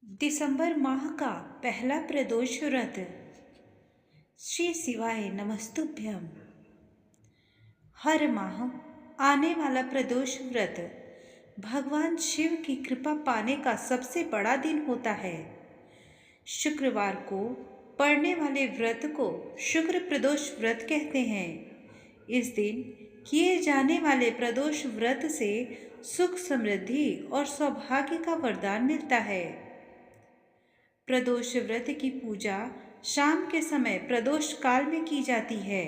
दिसंबर माह का पहला प्रदोष व्रत। श्री शिवाय नमस्तुभ्यम। हर माह आने वाला प्रदोष व्रत भगवान शिव की कृपा पाने का सबसे बड़ा दिन होता है। शुक्रवार को पड़ने वाले व्रत को शुक्र प्रदोष व्रत कहते हैं। इस दिन किए जाने वाले प्रदोष व्रत से सुख, समृद्धि और सौभाग्य का वरदान मिलता है। प्रदोष व्रत की पूजा शाम के समय प्रदोष काल में की जाती है।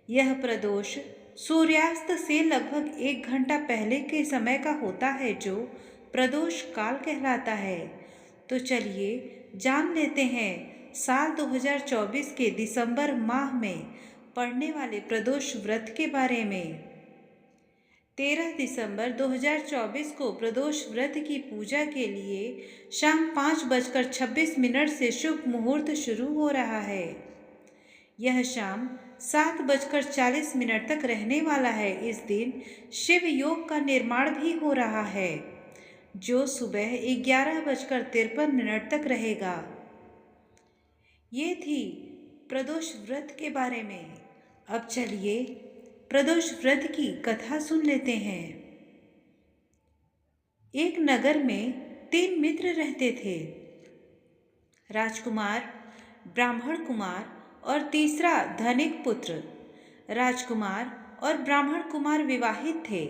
यह प्रदोष सूर्यास्त से लगभग 1 घंटा पहले के समय का होता है, जो प्रदोष काल कहलाता है। तो चलिए जान लेते हैं साल 2024 के दिसंबर माह में पड़ने वाले प्रदोष व्रत के बारे में। 13 दिसंबर 2024 को प्रदोष व्रत की पूजा के लिए शाम 5:26 से शुभ मुहूर्त शुरू हो रहा है। यह शाम 7:40 तक रहने वाला है। इस दिन शिव योग का निर्माण भी हो रहा है, जो सुबह 11:53 तक रहेगा। ये थी प्रदोष व्रत के बारे में। अब चलिए प्रदोष व्रत की कथा सुन लेते हैं। एक नगर में 3 मित्र रहते थे, राजकुमार, ब्राह्मण कुमार और तीसरा धनिक पुत्र। राजकुमार और ब्राह्मण कुमार विवाहित थे।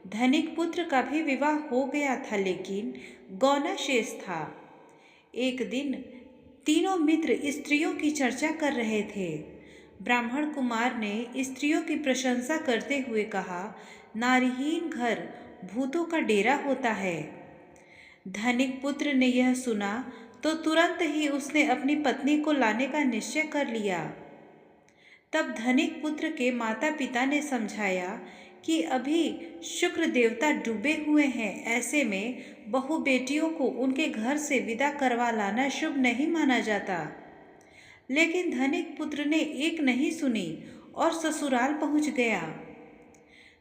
धनिक पुत्र का भी विवाह हो गया था, लेकिन गौना शेष था। एक दिन तीनों मित्र स्त्रियों की चर्चा कर रहे थे। ब्राह्मण कुमार ने स्त्रियों की प्रशंसा करते हुए कहा, नारीहीन घर भूतों का डेरा होता है। धनिक पुत्र ने यह सुना तो तुरंत ही उसने अपनी पत्नी को लाने का निश्चय कर लिया। तब धनिक पुत्र के माता पिता ने समझाया कि अभी शुक्र देवता डूबे हुए हैं, ऐसे में बहू बेटियों को उनके घर से विदा करवा लाना शुभ नहीं माना जाता। लेकिन धनिक पुत्र ने एक नहीं सुनी और ससुराल पहुंच गया।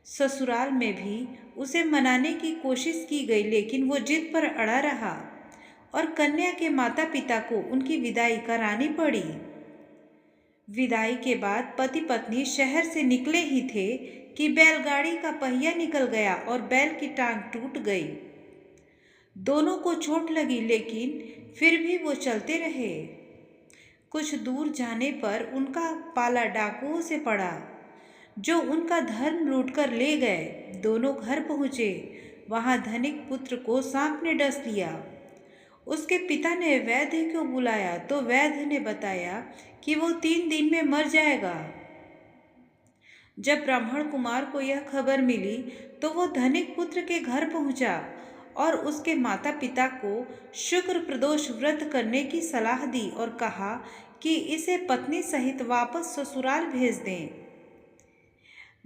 ससुराल में भी उसे मनाने की कोशिश की गई, लेकिन वो जिद पर अड़ा रहा और कन्या के माता पिता को उनकी विदाई करानी पड़ी। विदाई के बाद पति पत्नी शहर से निकले ही थे कि बैलगाड़ी का पहिया निकल गया और बैल की टांग टूट गई। दोनों को चोट लगी, लेकिन फिर भी वो चलते रहे। कुछ दूर जाने पर उनका पाला डाकुओं से पड़ा, जो उनका धर्म लूटकर ले गए। दोनों घर पहुँचे। वहाँ धनिक पुत्र को सांप ने डस लिया। उसके पिता ने वैद्य को बुलाया तो वैद्य ने बताया कि वो 3 दिन में मर जाएगा। जब ब्राह्मण कुमार को यह खबर मिली तो वो धनिक पुत्र के घर पहुँचा और उसके माता पिता को शुक्र प्रदोष व्रत करने की सलाह दी और कहा कि इसे पत्नी सहित वापस ससुराल भेज दें।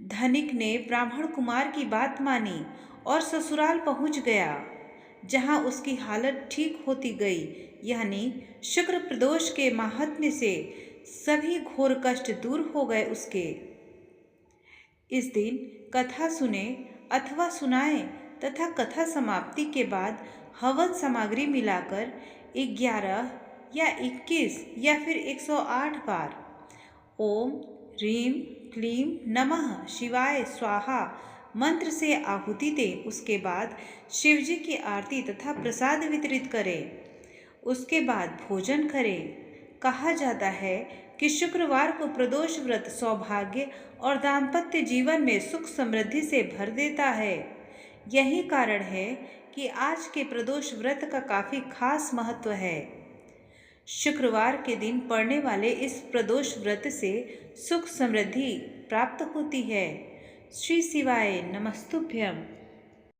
धनिक ने ब्राह्मण कुमार की बात मानी और ससुराल पहुंच गया, जहां उसकी हालत ठीक होती गई। यानी शुक्र प्रदोष के महात्म्य से सभी घोर कष्ट दूर हो गए उसके। इस दिन कथा सुने अथवा सुनाएं तथा कथा समाप्ति के बाद हवन सामग्री मिलाकर 11 या 21 या फिर 108 बार ओम ह्रीम क्लीम नमः शिवाय स्वाहा मंत्र से आहुति दें। उसके बाद शिवजी की आरती तथा प्रसाद वितरित करें। उसके बाद भोजन करें। कहा जाता है कि शुक्रवार को प्रदोष व्रत सौभाग्य और दाम्पत्य जीवन में सुख समृद्धि से भर देता है। यही कारण है कि आज के प्रदोष व्रत का काफ़ी खास महत्व है। शुक्रवार के दिन पड़ने वाले इस प्रदोष व्रत से सुख समृद्धि प्राप्त होती है। श्री शिवाय नमस्तुभ्यम।